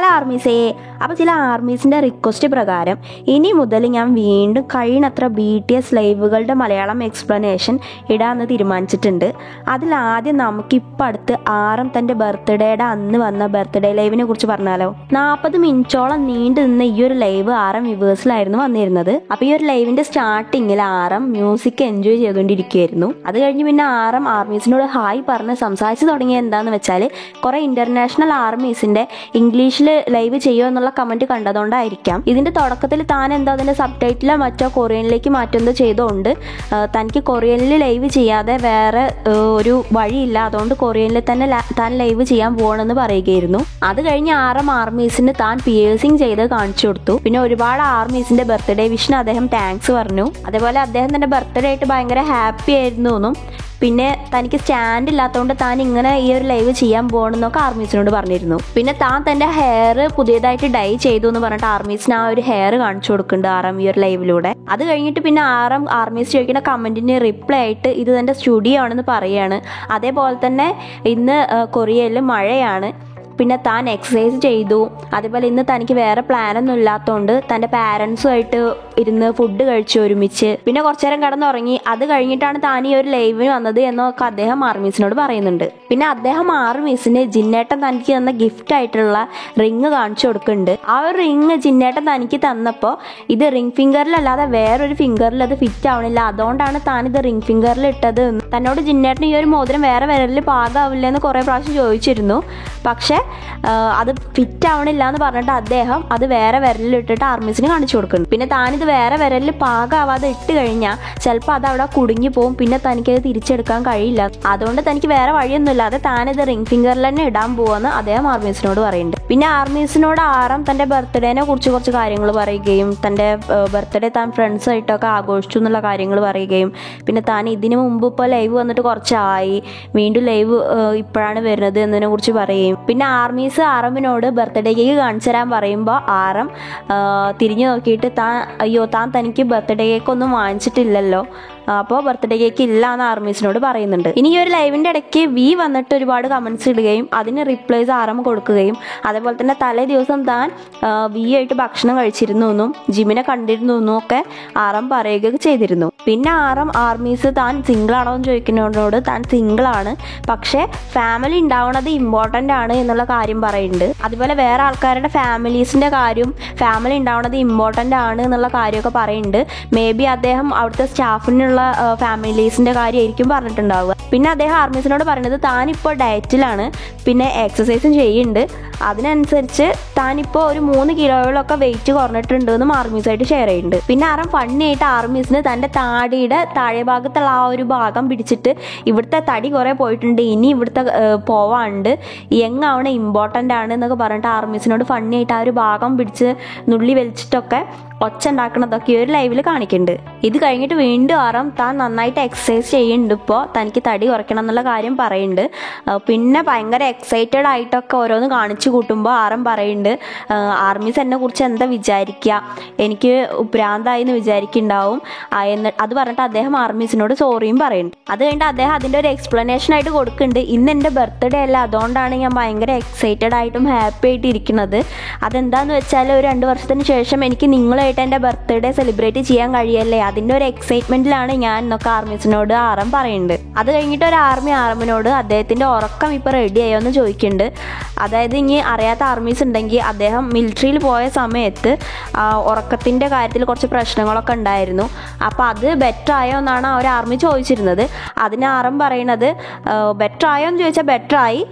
Hello ആർമീസേ. അപ്പോൾ ചില ആർമീസിൻ്റെ request പ്രകാരം ഇനി മുതൽ ഞാൻ വീണ്ടും കഴിയുന്നത്ര BTS ലൈവുകളുടെ മലയാളം എക്സ്പ്ലനേഷൻ ഇടാമെന്ന് തീരുമാനിച്ചിട്ടുണ്ട്. അതിലാദ്യം നമുക്കിപ്പോൾ അടുത്ത് ആരം തൻ്റെ ബർത്ത്ഡേയുടെ അന്ന് വന്ന ബർത്ത്ഡേ ലൈവിനെ കുറിച്ച് പറഞ്ഞാലോ. 40 മിനിറ്റോളം നീണ്ടു നിന്ന ഈ ഒരു ലൈവ് ആരം വ്യൂവേഴ്സിലായിരുന്നു വന്നിരുന്നത്. അപ്പോൾ ഈ ഒരു ലൈവിൻ്റെ സ്റ്റാർട്ടിങ്ങിൽ ആരം മ്യൂസിക് എൻജോയ് ചെയ്തുകൊണ്ടിരിക്കുകയായിരുന്നു. അത് കഴിഞ്ഞ് പിന്നെ ആരം ആർമീസിനോട് ഹായ് പറഞ്ഞ് സംസാരിച്ച് തുടങ്ങിയത് എന്താണെന്ന് വെച്ചാൽ കുറേ ഇൻ്റർനാഷണൽ ആർമീസിൻ്റെ ഇംഗ്ലീഷിൽ ലൈവ് ചെയ്യുമോ എന്നുള്ള കമൻറ്റ് കണ്ടതുകൊണ്ടായിരിക്കാം. ഇതിൻ്റെ തുടക്കത്തിൽ താൻ എന്താ അതിൻ്റെ സബ് ടൈറ്റിലോ മറ്റോ കൊറിയനിലേക്ക് മാറ്റുന്നത് ചെയ്തുകൊണ്ട് തനിക്ക് കൊറിയനിൽ ലൈവ് ചെയ്യാതെ വേറെ ഒരു വഴിയില്ല, അതുകൊണ്ട് കൊറിയനിൽ തന്നെ താൻ ലൈവ് ചെയ്യാൻ പോകണമെന്ന് പറയുകയായിരുന്നു. അത് കഴിഞ്ഞ് ആർമീസിന് താൻ പിയേഴ്സിങ് ചെയ്ത് കാണിച്ചു കൊടുത്തു. പിന്നെ ഒരുപാട് ആർമീസിൻ്റെ ബർത്ത്ഡേ വിഷിന് അദ്ദേഹം താങ്ക്സ് പറഞ്ഞു. അതേപോലെ അദ്ദേഹം തൻ്റെ ബർത്ത്ഡേ ആയിട്ട് ഭയങ്കര ഹാപ്പി ആയിരുന്നു എന്നും പിന്നെ തനിക്ക് സ്റ്റാൻഡ് ഇല്ലാത്തതുകൊണ്ട് താൻ ഇങ്ങനെ ഈ ഒരു ലൈവ് ചെയ്യാൻ പോകണമെന്നൊക്കെ ആർമീസിനോട് പറഞ്ഞിരുന്നു. പിന്നെ താൻ തൻ്റെ ഹെയർ പുതിയതായിട്ട് ഡൈ ചെയ്തു എന്ന് പറഞ്ഞിട്ട് ആർമീസിന് ആ ഒരു ഹെയർ കാണിച്ചു കൊടുക്കുന്നുണ്ട് ആരം ഈ ഒരു ലൈവിലൂടെ. അത് കഴിഞ്ഞിട്ട് പിന്നെ ആർമീസ് ചോദിക്കുന്ന കമൻറ്റിന് റിപ്ലൈ ആയിട്ട് ഇത് തൻ്റെ സ്റ്റുഡിയോ ആണെന്ന് പറയുകയാണ്. അതേപോലെ തന്നെ ഇന്ന് കൊറിയയിൽ മഴയാണ്, പിന്നെ താൻ എക്സസൈസ് ചെയ്തു. അതേപോലെ ഇന്ന് തനിക്ക് വേറെ പ്ലാനൊന്നും ഇല്ലാത്തതുകൊണ്ട് തൻ്റെ പാരൻസുമായിട്ട് ഇരുന്ന് ഫുഡ് കഴിച്ചു ഒരുമിച്ച്. പിന്നെ കുറച്ചു നേരം കിടന്നുറങ്ങി. അത് കഴിഞ്ഞിട്ടാണ് താൻ ഈ ഒരു ലൈവിന് വന്നത് എന്നൊക്കെ അദ്ദേഹം ആർമീസിനോട് പറയുന്നുണ്ട്. പിന്നെ അദ്ദേഹം ആർമീസിന് ജിന്നേട്ടൻ തനിക്ക് തന്ന ഗിഫ്റ്റ് ആയിട്ടുള്ള റിങ് കാണിച്ചു കൊടുക്കുന്നുണ്ട്. ആ ഒരു റിങ് ജിന്നേട്ടൻ തനിക്ക് തന്നപ്പോൾ ഇത് റിങ് ഫിംഗറിലല്ലാതെ വേറൊരു ഫിംഗറിൽ അത് ഫിറ്റ് ആവണില്ല, അതുകൊണ്ടാണ് താനിത് റിങ് ഫിംഗറിൽ ഇട്ടത്. തന്നോട് ജിന്നേട്ടൻ ഈ ഒരു മോതിരം വേറെ വിരലിൽ പാകാവില്ല എന്ന് കുറേ പ്രാവശ്യം ചോദിച്ചിരുന്നു. പക്ഷേ അത് ഫിറ്റ് ആവണില്ല എന്ന് പറഞ്ഞിട്ട് അദ്ദേഹം അത് വേറെ വിരലിലിട്ടിട്ട് ആർമീസിന് കാണിച്ചു കൊടുക്കുന്നു. പിന്നെ താനിത് വേറെ വിരലിൽ പാകാവാതെ ഇട്ട് കഴിഞ്ഞാൽ ചിലപ്പോൾ അത് അവിടെ കുടുങ്ങി പോകും, പിന്നെ തനിക്കത് തിരിച്ചെടുക്കാൻ കഴിയില്ല. അതുകൊണ്ട് തനിക്ക് വേറെ വഴിയൊന്നുമില്ലാതെ താനിത് റിംഗ് ഫിംഗറിൽ തന്നെ ഇടാൻ പോവാന്ന് അദ്ദേഹം ആർമീസിനോട് പറയുന്നുണ്ട്. പിന്നെ ആർമീസിനോട് ആരം തൻ്റെ ബർത്ത്ഡേനെ കുറിച്ച് കുറച്ച് കാര്യങ്ങൾ പറയുകയും തൻ്റെ ബർത്ത്ഡേ താൻ ഫ്രണ്ട്സായിട്ടൊക്കെ ആഘോഷിച്ചു എന്നുള്ള കാര്യങ്ങൾ പറയുകയും പിന്നെ താൻ ഇതിനു മുമ്പ് ഇപ്പോൾ ലൈവ് വന്നിട്ട് കുറച്ചായി, വീണ്ടും ലൈവ് ഇപ്പോഴാണ് വരുന്നത് എന്നതിനെ കുറിച്ച് പറയുകയും പിന്നെ ആർമീസ് ആറമിനോട് ബർത്ത്ഡേ കേക്ക് കാണിച്ചു തരാൻ പറയുമ്പോൾ ആറം തിരിഞ്ഞു നോക്കിയിട്ട് താൻ തനിക്ക് ബർത്ത്ഡേ കേക്ക് ഒന്നും വാങ്ങിച്ചിട്ടില്ലല്ലോ, അപ്പോൾ ബർത്ത്ഡേ കേക്ക് ഇല്ല എന്ന് ആർമീസിനോട് പറയുന്നുണ്ട്. ഇനി ഈ ഒരു ലൈവിൻ്റെ ഇടയ്ക്ക് വന്നിട്ട് ഒരുപാട് കമൻറ്റ്സ് ഇടുകയും അതിന് റിപ്ലൈസ് ആറം കൊടുക്കുകയും അതേപോലെ തന്നെ തലേ ദിവസം താൻ ആയിട്ട് ഭക്ഷണം കഴിച്ചിരുന്നു എന്നും ജിമ്മിനെ കണ്ടിരുന്നു എന്നും ഒക്കെ ആറം പറയുകയൊക്കെ ചെയ്തിരുന്നു. പിന്നെ ആർമീസ് താൻ സിംഗിളാണോ എന്ന് ചോദിക്കുന്നതിനോട് താൻ സിംഗിളാണ്, പക്ഷേ ഫാമിലി ഉണ്ടാവുന്നത് ഇമ്പോർട്ടൻ്റ് ആണ് എന്നുള്ള കാര്യം പറയുന്നുണ്ട്. അതുപോലെ വേറെ ആൾക്കാരുടെ ഫാമിലീസിൻ്റെ കാര്യം ഫാമിലി ഉണ്ടാവുന്നത് ഇമ്പോർട്ടൻ്റ് ആണ് എന്നുള്ള കാര്യമൊക്കെ പറയുന്നുണ്ട്. മേ ബി അദ്ദേഹം അവിടുത്തെ സ്റ്റാഫിനുള്ള ഫാമിലീസിൻ്റെ കാര്യമായിരിക്കും പറഞ്ഞിട്ടുണ്ടാവുക. പിന്നെ അദ്ദേഹം ആർമീസിനോട് പറയുന്നത് താനിപ്പോൾ ഡയറ്റിലാണ്, പിന്നെ എക്സസൈസും ചെയ്യുന്നുണ്ട്, അതിനനുസരിച്ച് താനിപ്പോൾ ഒരു 3 കിലോയോളൊക്കെ വെയിറ്റ് കുറഞ്ഞിട്ടുണ്ട് എന്നും ആർമീസായിട്ട് ഷെയർ ചെയ്യുന്നുണ്ട്. പിന്നെ ഫണ്ണിയായിട്ട് ആർമീസിന് തൻ്റെ താടിയുടെ താഴെ ഭാഗത്തുള്ള ആ ഒരു ഭാഗം പിടിച്ചിട്ട് ഇവിടുത്തെ തടി കുറേ പോയിട്ടുണ്ട്, ഇനി ഇവിടുത്തെ പോവാണ്ട് യങ്ങാവണ ഇമ്പോർട്ടൻ്റ് ആണ് എന്നൊക്കെ പറഞ്ഞിട്ട് ആർമീസിനോട് ഫണ്ണിയായിട്ട് ആ ഒരു ഭാഗം പിടിച്ച് നുള്ളി വലിച്ചിട്ടൊക്കെ ഒച്ച ഉണ്ടാക്കണതൊക്കെ ഈ ഒരു ലൈവിൽ കാണിക്കുന്നുണ്ട്. ഇത് കഴിഞ്ഞിട്ട് വീണ്ടും താൻ നന്നായിട്ട് എക്സസൈസ് ചെയ്യുന്നുണ്ട്, ഇപ്പോൾ തനിക്ക് തടി കുറയ്ക്കണം എന്നുള്ള കാര്യം പറയുന്നുണ്ട്. പിന്നെ ഭയങ്കര എക്സൈറ്റഡ് ആയിട്ടൊക്കെ ഓരോന്ന് കാണിച്ചു കൂട്ടുമ്പോൾ പറയുന്നുണ്ട് ആർമീസ് എന്നെ കുറിച്ച് എന്താ വിചാരിക്കുക, എനിക്ക് ഭ്രാന്തായി എന്ന് വിചാരിക്കുന്നുണ്ടാവും അത് പറഞ്ഞിട്ട് അദ്ദേഹം ആർമീസിനോട് സോറിയും പറയുന്നുണ്ട്. അത് കഴിഞ്ഞിട്ട് അദ്ദേഹം അതിൻ്റെ ഒരു എക്സ്പ്ലനേഷൻ ആയിട്ട് കൊടുക്കുന്നുണ്ട്. ഇന്ന് എൻ്റെ ബർത്ത്ഡേ അല്ല, അതുകൊണ്ടാണ് ഞാൻ ഭയങ്കര എക്സൈറ്റഡ് ആയിട്ടും ഹാപ്പി ആയിട്ട് ഇരിക്കുന്നത്. അതെന്താണെന്ന് വെച്ചാൽ ഒരു 2 വർഷത്തിന് ശേഷം എനിക്ക് നിങ്ങളായിട്ട് എൻ്റെ ബർത്ത്ഡേ സെലിബ്രേറ്റ് ചെയ്യാൻ കഴിയല്ലേ, അതിൻ്റെ ഒരു എക്സൈറ്റ്മെൻറ്റിലാണ് ഞാൻ എന്നൊക്കെ ആർമീസിനോട് പറയുന്നുണ്ട്. അത് കഴിഞ്ഞിട്ട് ഒരു ആർമിനോട് അദ്ദേഹത്തിൻ്റെ ഉറക്കം ഇപ്പോൾ റെഡി ആയോ എന്ന് ചോദിക്കുന്നുണ്ട്. അതായത് ഇനി അറിയാത്ത ആർമീസ് ഉണ്ടെങ്കിൽ അദ്ദേഹം മിലിറ്ററിയിൽ പോയ സമയത്ത് ഉറക്കത്തിൻ്റെ കാര്യത്തിൽ കുറച്ച് പ്രശ്നങ്ങളൊക്കെ ഉണ്ടായിരുന്നു, അപ്പോൾ അത് ബെറ്റർ ആയോ എന്നാണ് ആ ഒരു ആർമി ചോദിച്ചിരുന്നത്. അതിന് പറയുന്നത് ബെറ്റർ ആയോ എന്ന് ചോദിച്ചാൽ ബെറ്ററായി,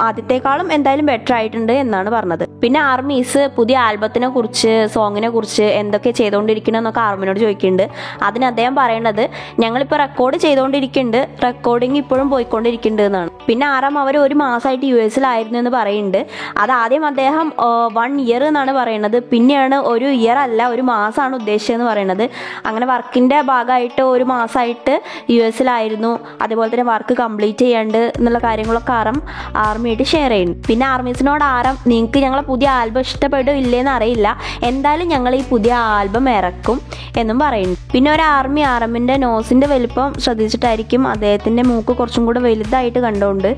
ആദ്യത്തെക്കാളും എന്തായാലും ബെറ്റർ ആയിട്ടുണ്ട് എന്നാണ് പറഞ്ഞത്. പിന്നെ ആർമീസ് പുതിയ ആൽബത്തിനെ കുറിച്ച് സോങ്ങിനെ കുറിച്ച് എന്തൊക്കെ ചെയ്തുകൊണ്ടിരിക്കണമെന്നൊക്കെ ആർമിനോട് ചോദിക്കുന്നുണ്ട്. അതിന് അദ്ദേഹം പറയുന്നത് ഞങ്ങളിപ്പോൾ റെക്കോർഡ് ചെയ്തുകൊണ്ടിരിക്കുന്നുണ്ട്, റെക്കോർഡിങ് ഇപ്പോഴും പോയിക്കൊണ്ടിരിക്കുന്നുണ്ട് എന്നാണ്. പിന്നെ അവർ 1 മാസമായിട്ട് US-ലായിരുന്നു എന്ന് പറയുന്നുണ്ട്. അതാദ്യം അദ്ദേഹം 1 ഇയർ എന്നാണ് പറയുന്നത്, പിന്നെയാണ് 1 ഇയർ അല്ല 1 മാസമാണ് ഉദ്ദേശിച്ചതെന്ന് പറയുന്നത്. അങ്ങനെ വർക്കിൻ്റെ ഭാഗമായിട്ട് 1 മാസമായിട്ട് US-ലായിരുന്നു, അതേപോലെ തന്നെ വർക്ക് കംപ്ലീറ്റ് ചെയ്യാണ്ട് എന്നുള്ള കാര്യങ്ങളൊക്കെ ആർമിയായിട്ട് ഷെയർ ചെയ്യുന്നു. പിന്നെ ആർമീസിനോട് നിങ്ങൾക്ക് ഞങ്ങളെ പുതിയ ആൽബം ഇഷ്ടപ്പെട്ടോ ഇല്ലേന്ന് അറിയില്ല, എന്തായാലും ഞങ്ങൾ ഈ പുതിയ ആൽബം ഇറക്കും എന്നും പറയുന്നു. പിന്നെ ഒരു ആറമ്മിൻ്റെ നോസിൻ്റെ വലിപ്പം ശ്രദ്ധിച്ചിട്ടായിരിക്കും അദ്ദേഹത്തിൻ്റെ മൂക്ക് കുറച്ചും കൂടെ വലുതായിട്ട് കണ്ടുകൊണ്ട്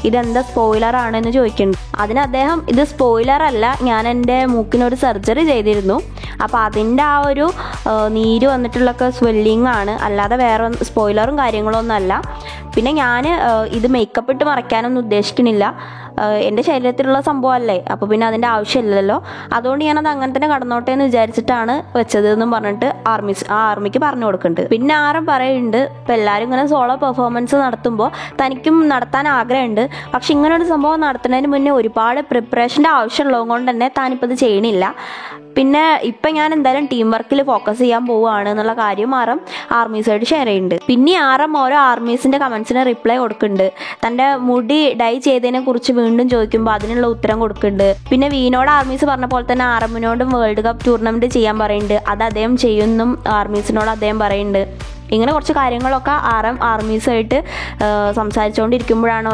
ഇതെന്താ സ്പോയിലർ ആണെന്ന് ചോദിക്കുന്നുണ്ട്. അതിന് അദ്ദേഹം ഇത് സ്പോയിലർ അല്ല, ഞാൻ എൻ്റെ മൂക്കിനൊരു സർജറി ചെയ്തിരുന്നു, അപ്പോൾ അതിൻ്റെ ആ ഒരു നീര് വന്നിട്ടുള്ളൊക്കെ സ്വെല്ലിങ് ആണ്, അല്ലാതെ വേറെ സ്പോയിലറും കാര്യങ്ങളൊന്നും അല്ല. പിന്നെ ഞാൻ ഇത് മേക്കപ്പ് ഇട്ട് മറയ്ക്കാനൊന്നും ഉദ്ദേശിക്കണില്ല, എൻ്റെ ശരീരത്തിലുള്ള സംഭവമല്ലേ, അപ്പോൾ പിന്നെ അതിൻ്റെ ആവശ്യമില്ലല്ലോ, അതുകൊണ്ട് ഞാനത് അങ്ങനെ തന്നെ കടന്നോട്ടെ എന്ന് വിചാരിച്ചിട്ടാണ് വെച്ചത് എന്നും പറഞ്ഞിട്ട് ആർമിക്ക് പറഞ്ഞു കൊടുക്കുന്നുണ്ട്. പിന്നെ ആറും പറയുന്നുണ്ട്, ഇപ്പം എല്ലാവരും ഇങ്ങനെ സോളോ പെർഫോമൻസ് നടത്തുമ്പോൾ തനിക്കും നടത്താൻ ആഗ്രഹമുണ്ട്, പക്ഷെ ഇങ്ങനൊരു സംഭവം നടത്തുന്നതിന് മുന്നേ ഒരുപാട് പ്രിപ്പറേഷൻ്റെ ആവശ്യമുള്ളത് കൊണ്ട് തന്നെ താനിപ്പോൾ ഇത് ചെയ്യണില്ല. പിന്നെ ഇപ്പം ഞാൻ എന്തായാലും ടീം വർക്കിൽ ഫോക്കസ് ചെയ്യാൻ പോവുകയാണ് എന്നുള്ള കാര്യം ആർമീസായിട്ട് ഷെയർ ചെയ്യുന്നുണ്ട്. പിന്നെ ഓരോ ആർമീസിൻ്റെ കമൻസിന് റിപ്ലൈ കൊടുക്കുന്നുണ്ട്. തൻ്റെ മുടി ഡൈ ചെയ്തതിനെ കുറിച്ച് വീണ്ടും ചോദിക്കുമ്പോൾ അതിനുള്ള ഉത്തരം കൊടുക്കുന്നുണ്ട്. പിന്നെ വീനോട് ആർമീസ് പറഞ്ഞ പോലെ തന്നെ ആറമ്മിനോടും വേൾഡ് കപ്പ് ടൂർണമെൻറ്റ് ചെയ്യാൻ പറയുന്നുണ്ട്, അത് അദ്ദേഹം ചെയ്യുമെന്നും ആർമീസിനോട് അദ്ദേഹം പറയുന്നുണ്ട്. ഇങ്ങനെ കുറച്ച് കാര്യങ്ങളൊക്കെ ആർമീസായിട്ട് സംസാരിച്ചുകൊണ്ടിരിക്കുമ്പോഴാണ്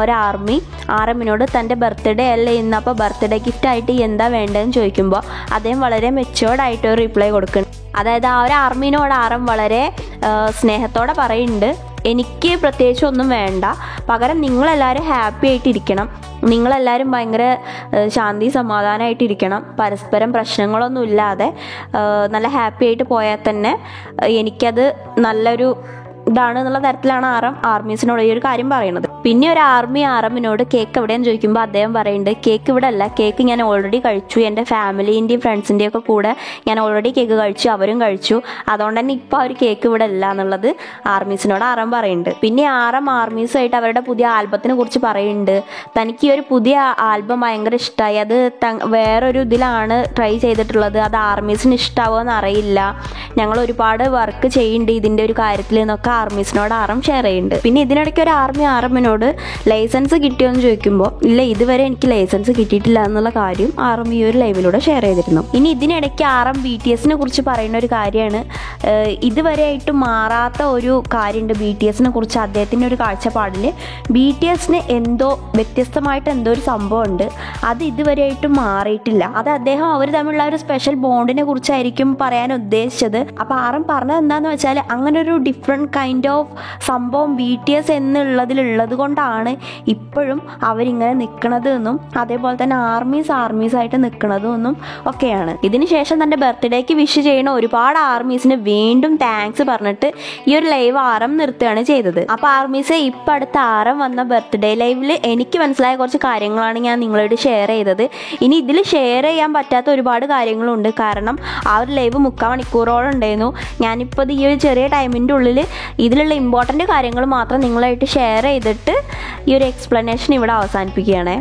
ആറമ്മിനോട് തൻ്റെ ബർത്ത്ഡേ അല്ലേ ഇന്ന്, അപ്പോൾ ബർത്ത്ഡേ ഗിഫ്റ്റായിട്ട് എന്താ വേണ്ടതെന്ന് ചോദിക്കുമ്പോൾ അദ്ദേഹം വളരെ മെച്ചുവേർഡായിട്ട് ഒരു റിപ്ലൈ കൊടുക്കുന്നുണ്ട്. അതായത് ആർമിനോട് വളരെ സ്നേഹത്തോടെ പറയുന്നുണ്ട്, എനിക്ക് പ്രത്യേകിച്ച് ഒന്നും വേണ്ട, പകരം നിങ്ങളെല്ലാവരും ഹാപ്പി ആയിട്ടിരിക്കണം, നിങ്ങളെല്ലാവരും ഭയങ്കര ശാന്തി സമാധാനമായിട്ടിരിക്കണം, പരസ്പരം പ്രശ്നങ്ങളൊന്നും ഇല്ലാതെ നല്ല ഹാപ്പി ആയിട്ട് പോയാൽ തന്നെ എനിക്കത് നല്ലൊരു ഇതാണ് എന്നുള്ള തരത്തിലാണ് ആർമീസിനോട് ഈ ഒരു കാര്യം പറയുന്നത്. പിന്നെ ഒരു ആറമ്മിനോട് കേക്ക് എവിടെയെന്ന് ചോദിക്കുമ്പോൾ അദ്ദേഹം പറയുന്നുണ്ട്, കേക്ക് ഇവിടെ അല്ല, കേക്ക് ഞാൻ ഓൾറെഡി കഴിച്ചു, എൻ്റെ ഫാമിലീൻ്റെയും ഫ്രണ്ട്സിൻ്റെയും ഒക്കെ കൂടെ ഞാൻ ഓൾറെഡി കേക്ക് കഴിച്ചു, അവരും കഴിച്ചു, അതുകൊണ്ട് തന്നെ ഇപ്പോൾ ആ ഒരു കേക്ക് ഇവിടെ ഇല്ല എന്നുള്ളത് ആർമീസിനോട് പറയുന്നുണ്ട്. പിന്നെ ആർമീസായിട്ട് അവരുടെ പുതിയ ആൽബത്തിനെ കുറിച്ച് പറയുന്നുണ്ട്, തനിക്ക് ഈ ഒരു പുതിയ ആൽബം ഭയങ്കര ഇഷ്ടമായി, അത് വേറൊരു ഇതിലാണ് ട്രൈ ചെയ്തിട്ടുള്ളത്, അത് ആർമീസിന് ഇഷ്ടമാവുമെന്ന് അറിയില്ല, ഞങ്ങൾ ഒരുപാട് വർക്ക് ചെയ്യുന്നുണ്ട് ഇതിൻ്റെ ഒരു കാര്യത്തിൽ എന്നൊക്കെ ആർമീസിനോട് ഷെയർ ചെയ്യുന്നുണ്ട്. പിന്നെ ഇതിനിടയ്ക്ക് ഒരു ആറമ്മിനോട് ലൈസൻസ് കിട്ടിയോ എന്ന് ചോദിക്കുമ്പോൾ ഇല്ല, ഇതുവരെ എനിക്ക് ലൈസൻസ് കിട്ടിയിട്ടില്ല എന്നുള്ള കാര്യം ഈ ഒരു ലൈവിലൂടെ ഷെയർ ചെയ്തിരുന്നു. ഇനി ഇതിനിടയ്ക്ക് BTS കുറിച്ച് പറയുന്ന ഒരു കാര്യമാണ്, ഇതുവരെയായിട്ട് മാറാത്ത ഒരു കാര്യമുണ്ട് BTS കുറിച്ച് അദ്ദേഹത്തിൻ്റെ ഒരു കാഴ്ചപ്പാടിൽ. BTS എന്തോ വ്യത്യസ്തമായിട്ട് എന്തോ ഒരു സംഭവമുണ്ട്, അത് ഇതുവരെയായിട്ടും മാറിയിട്ടില്ല. അത് അദ്ദേഹം അവർ തമ്മിലുള്ള ഒരു സ്പെഷ്യൽ ബോണ്ടിനെ കുറിച്ചായിരിക്കും പറയാൻ ഉദ്ദേശിച്ചത്. അപ്പോൾ പറഞ്ഞത് എന്താണെന്ന് വെച്ചാൽ അങ്ങനെ ഒരു ഡിഫറെൻറ്റ് കൈൻഡ് ഓഫ് സംഭവം BTS എന്നുള്ളതിലുള്ളത് കൊണ്ടാണ് ഇപ്പോഴും അവരിങ്ങനെ നിൽക്കുന്നത് എന്നും അതേപോലെ തന്നെ ആർമീസായിട്ട് നിൽക്കുന്നതും എന്നും ഒക്കെയാണ്. ഇതിന് ശേഷം തൻ്റെ ബർത്ത്ഡേക്ക് വിഷ് ചെയ്യുന്ന ഒരുപാട് ആർമീസിന് വീണ്ടും താങ്ക്സ് പറഞ്ഞിട്ട് ഈ ഒരു ലൈവ് നിർത്തുകയാണ് ചെയ്തത്. അപ്പോൾ ആർമീസ് ഇപ്പം അടുത്ത വന്ന ബർത്ത്ഡേ ലൈവിൽ എനിക്ക് മനസ്സിലായ കുറച്ച് കാര്യങ്ങളാണ് ഞാൻ നിങ്ങളോട് ഷെയർ ചെയ്തത്. ഇനി ഇതിൽ ഷെയർ ചെയ്യാൻ പറ്റാത്ത ഒരുപാട് കാര്യങ്ങളുണ്ട്, കാരണം ആ ഒരു ലൈവ് 3/4 മണിക്കൂറോളം ഉണ്ടായിരുന്നു. ഞാനിപ്പോൾ ഈ ഒരു ചെറിയ ടൈമിൻ്റെ ഉള്ളിൽ ഇതിലുള്ള ഇമ്പോർട്ടൻ്റ് കാര്യങ്ങൾ മാത്രം നിങ്ങളായിട്ട് ഷെയർ ചെയ്തിട്ട് ഈ ഒരു എക്സ്പ്ലനേഷൻ ഇവിടെ അവസാനിപ്പിക്കുകയാണ്.